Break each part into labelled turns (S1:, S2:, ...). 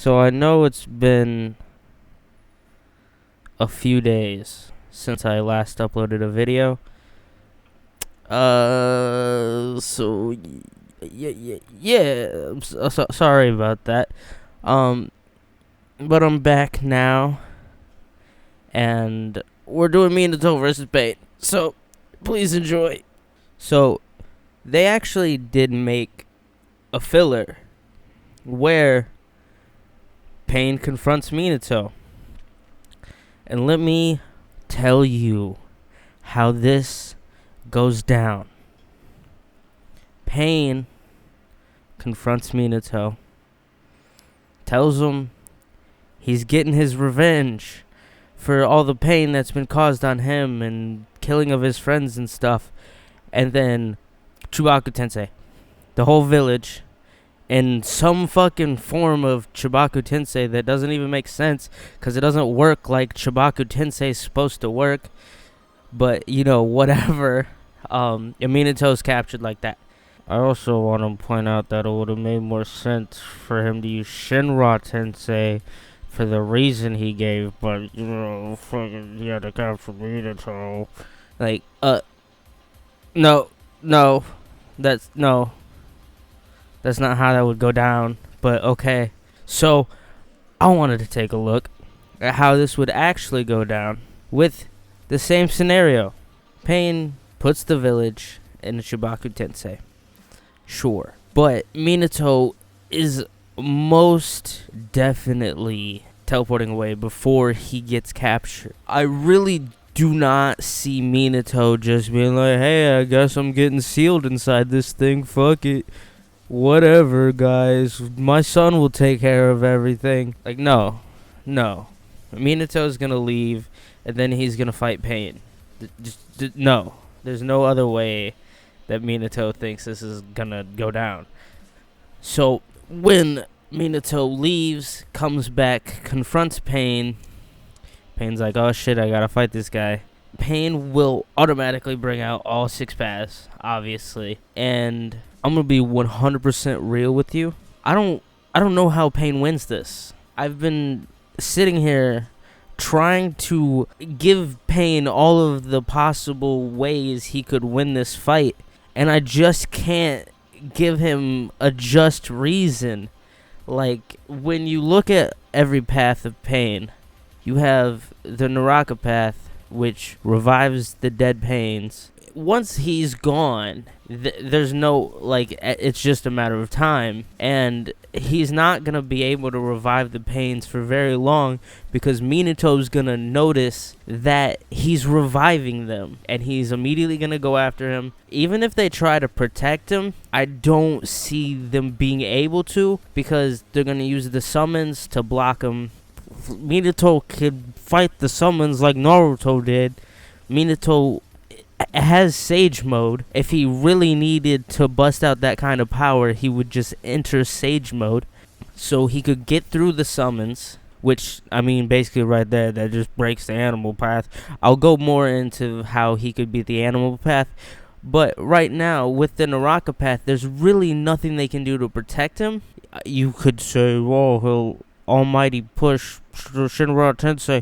S1: So I know it's been a few days since I last uploaded a video. Yeah. I'm sorry about that. But I'm back now, and we're doing Minato versus Pain. So please enjoy. So they actually did make a filler where Pain confronts Minato. And let me tell you how this goes down. Pain confronts Minato, tells him he's getting his revenge for all the pain that's been caused on him and killing of his friends and stuff. And then Chibaku Tensei, the whole village, in some fucking form of Chibaku Tensei that doesn't even make sense, because it doesn't work like Chibaku Tensei is supposed to work. But, you know, whatever. Minato's captured like that. I also want to point out that it would have made more sense for him to use Shinra Tensei for the reason he gave, but, you know, fucking, he had to capture Minato. Like, no. That's not how that would go down, but okay. So, I wanted to take a look at how this would actually go down with the same scenario. Pain puts the village in Chibaku Tensei. Sure. But Minato is most definitely teleporting away before he gets captured. I really do not see Minato just being like, hey, I guess I'm getting sealed inside this thing, fuck it. Whatever, guys. My son will take care of everything. Like, no. Minato's gonna leave, and then he's gonna fight Pain. No. There's no other way that Minato thinks this is gonna go down. So, when Minato leaves, comes back, confronts Pain, Pain's like, oh shit, I gotta fight this guy. Pain will automatically bring out all 6 paths, obviously. And I'm gonna be 100% real with you. I don't know how Pain wins this. I've been sitting here trying to give Pain all of the possible ways he could win this fight, and I just can't give him a just reason. Like, when you look at every path of Pain, you have the Naraka path, which revives the dead Pains. Once he's gone, there's no, like, it's just a matter of time, and he's not gonna be able to revive the Pains for very long, because Minato's gonna notice that he's reviving them, and he's immediately gonna go after him. Even if they try to protect him, I don't see them being able to, because they're gonna use the summons to block him. Minato could fight the summons like Naruto did. Minato has Sage mode. If he really needed to bust out that kind of power, he would just enter Sage mode, so he could get through the summons, which, I mean, basically right there, that just breaks the animal path. I'll go more into how he could beat the animal path, but right now, with the Naraka path, there's really nothing they can do to protect him. You could say, well, he'll almighty push Shinra Tensei,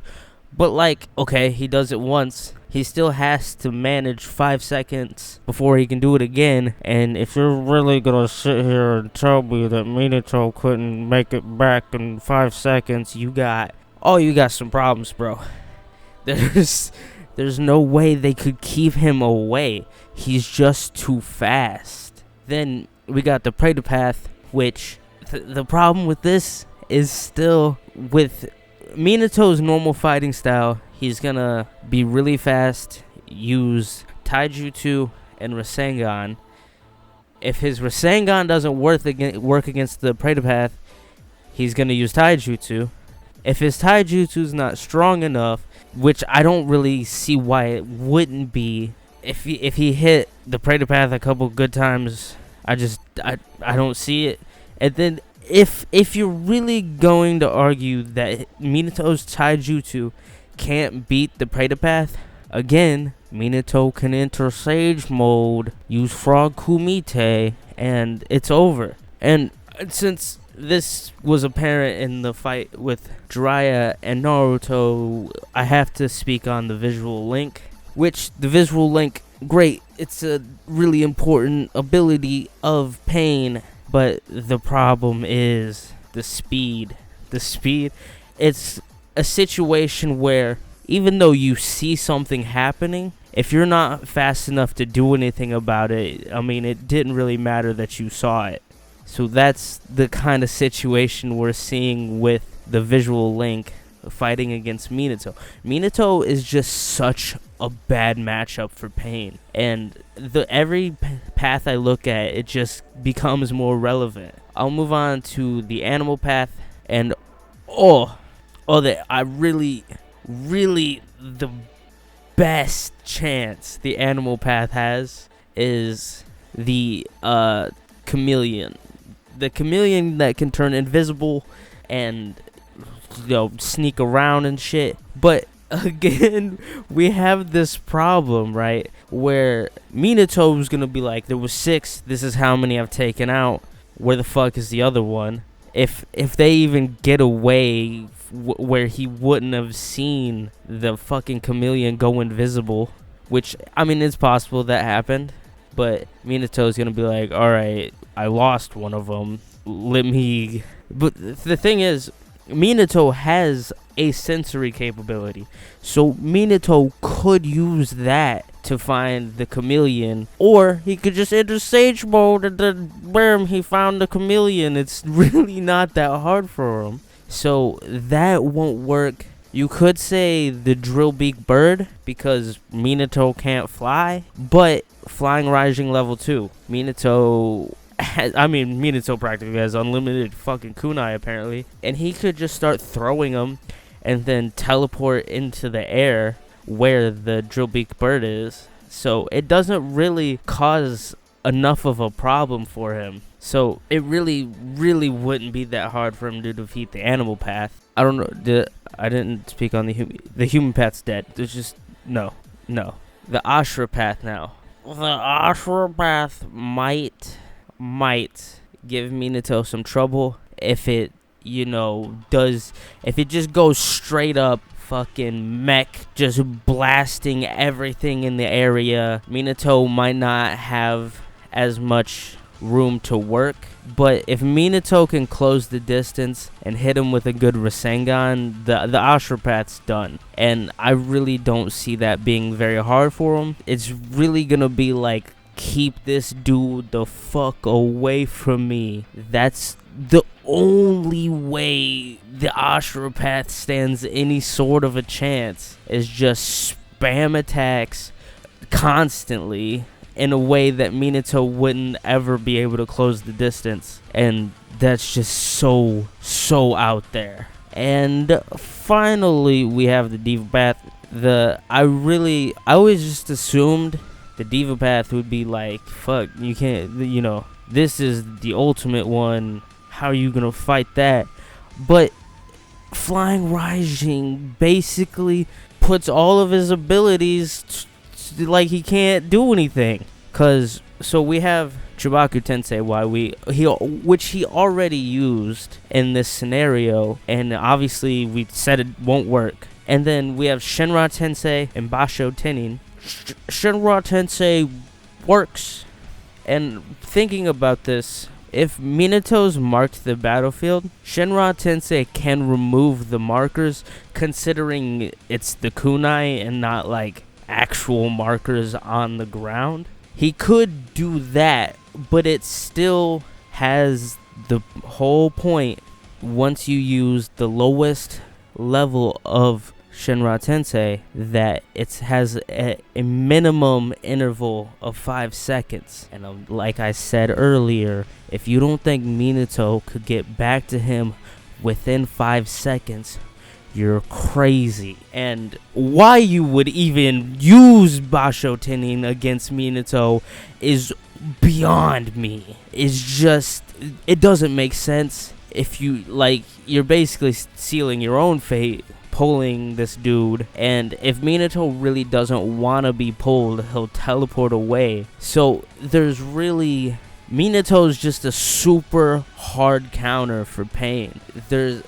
S1: but, like, okay, he does it once. He still has to manage 5 seconds before he can do it again. And if you're really gonna sit here and tell me that Minato couldn't make it back in 5 seconds, you got some problems, bro. There's no way they could keep him away. He's just too fast. Then we got the Preda Path, which the problem with this is still with Minato's normal fighting style. He's gonna be really fast, use Taijutsu and Rasengan. If his Rasengan doesn't work against the Preda Path, he's gonna use Taijutsu. If his Taijutsu's not strong enough, which I don't really see why it wouldn't be, if he hit the Preda Path a couple good times, I don't see it. And then if you're really going to argue that Minato's Taijutsu can't beat the Preda Path, again, Minato can enter Sage mode, use Frog Kumite, and it's over. And since this was apparent in the fight with Jiraiya and Naruto. I have to speak on the visual link, which the visual link, great. It's a really important ability of Pain, but the problem is the speed. The speed. It's a situation where even though you see something happening, if you're not fast enough to do anything about it, I mean, it didn't really matter that you saw it. So that's the kind of situation we're seeing with the visual link fighting against Minato. Minato is just such a bad matchup for Pain, and every path I look at, it just becomes more relevant. I'll move on to the Animal Path, and I really the best chance the Animal Path has is the chameleon. The chameleon that can turn invisible and, you know, sneak around and shit. But again, we have this problem, right, where Minato's gonna be like, there was 6, this is how many I've taken out, where the fuck is the other one? If they even get away where he wouldn't have seen the fucking chameleon go invisible, which, I mean, it's possible that happened, but Minato's gonna be like, alright, I lost one of them, let me... But the thing is, Minato has a sensory capability, so Minato could use that to find the chameleon, or he could just enter sage mode and then boom, he found the chameleon. It's really not that hard for him, so that won't work. You could say the drill beak bird, because Minato can't fly, but flying Raijin level 2. Minato practically has unlimited fucking kunai apparently, and he could just start throwing them and then teleport into the air where the drill beak bird is. So it doesn't really cause enough of a problem for him. So it really wouldn't be that hard for him to defeat the Animal Path. I don't know. I didn't speak on the human path's dead. There's just no. The Asura Path now. The Asura Path might give Minato some trouble if it, if it just goes straight up fucking mech, just blasting everything in the area. Minato might not have as much room to work, but if Minato can close the distance and hit him with a good Rasengan, the Asura Path's done, and I really don't see that being very hard for him. It's really gonna be like, keep this dude the fuck away from me. That's the only way the Asura Path stands any sort of a chance, is just spam attacks constantly in a way that Minato wouldn't ever be able to close the distance, and that's just so out there. And finally we have the Deva Path. I always just assumed the Deva Path would be like, fuck, you can't, this is the ultimate one, how are you gonna fight that? But Flying Raijin basically puts all of his abilities like he can't do anything. So we have Chibaku Tensei, which he already used in this scenario, and obviously we said it won't work. And then we have Shinra Tensei and Basho Tennin. Shinra Tensei works. And thinking about this, if Minato's marked the battlefield, Shinra Tensei can remove the markers, considering it's the kunai and not like actual markers on the ground. He could do that, but it still has the whole point. Once you use the lowest level of Shinra Tensei, that it has a minimum interval of 5 seconds. And like I said earlier, if you don't think Minato could get back to him within 5 seconds, you're crazy. And why you would even use Basho Tennin against Minato is beyond me. It's just, it doesn't make sense. If you're basically sealing your own fate pulling this dude, and if Minato really doesn't want to be pulled, he'll teleport away. So there's really Minato's just a super hard counter for Pain.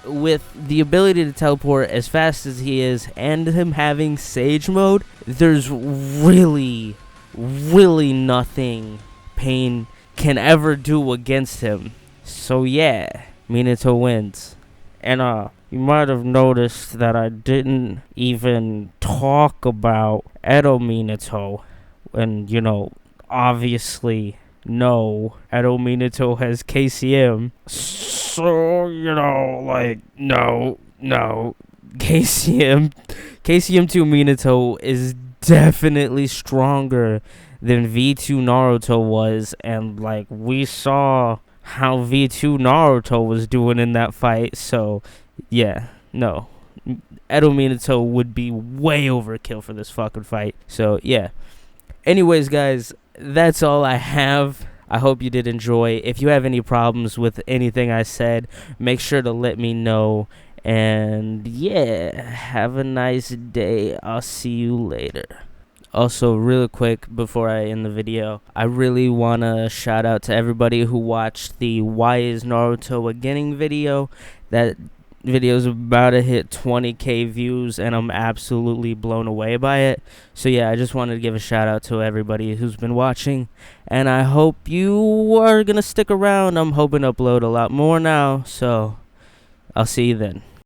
S1: With the ability to teleport as fast as he is and him having Sage Mode, there's really nothing Pain can ever do against him. So yeah, Minato wins. And you might have noticed that I didn't even talk about Edo Minato. And, obviously, no, Edo Minato has KCM. So, no. KCM2 Minato is definitely stronger than V2 Naruto was. And, we saw how V2 Naruto was doing in that fight. So, yeah, no. Edo Minato would be way overkill for this fucking fight. So, yeah. Anyways, guys, that's all I have. I hope you did enjoy. If you have any problems with anything I said, make sure to let me know. And, yeah, have a nice day. I'll see you later. Also, really quick, before I end the video, I really want to shout out to everybody who watched the Why is Naruto a Getting video. That video's about to hit 20k views, and I'm absolutely blown away by it. So yeah, I just wanted to give a shout out to everybody who's been watching, and I hope you are gonna stick around. I'm hoping to upload a lot more now, so I'll see you then.